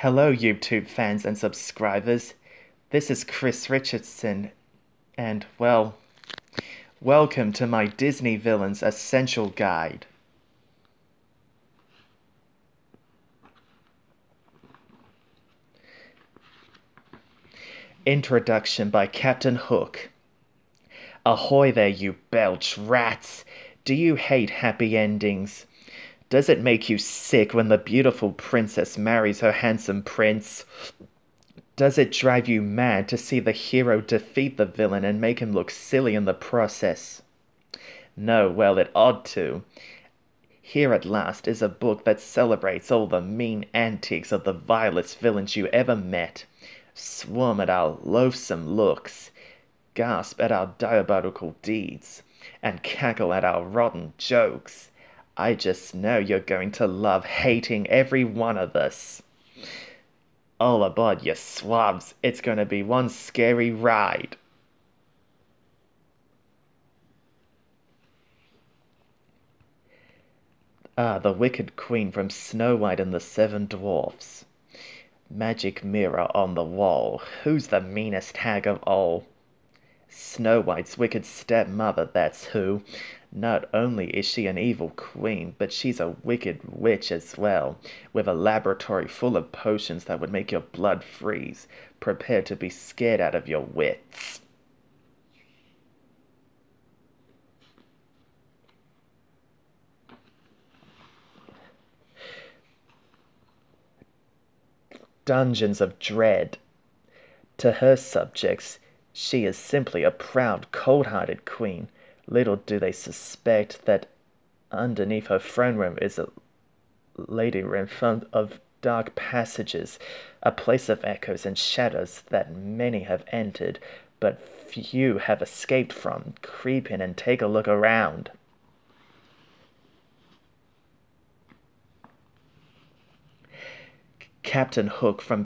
Hello, YouTube fans and subscribers. This is Chris Richardson, and welcome to my Disney Villains Essential Guide. Introduction by Captain Hook. Ahoy there, you belch rats! Do you hate happy endings? Does it make you sick when the beautiful princess marries her handsome prince? Does it drive you mad to see the hero defeat the villain and make him look silly in the process? No, well, it ought to. Here at last is a book that celebrates all the mean antics of the vilest villains you ever met, swarm at our loathsome looks, gasp at our diabolical deeds, and cackle at our rotten jokes. I just know you're going to love hating every one of us. All aboard, you swabs. It's going to be one scary ride. The Wicked Queen from Snow White and the Seven Dwarfs. Magic mirror on the wall. Who's the meanest hag of all? Snow White's wicked stepmother, that's who. Not only is she an evil queen, but she's a wicked witch as well, with a laboratory full of potions that would make your blood freeze. Prepare to be scared out of your wits. Dungeons of Dread. To her subjects, she is simply a proud, cold-hearted queen. Little do they suspect that underneath her throne room is a lady room full of dark passages, a place of echoes and shadows that many have entered, but few have escaped from. Creep in and take a look around. Captain Hook from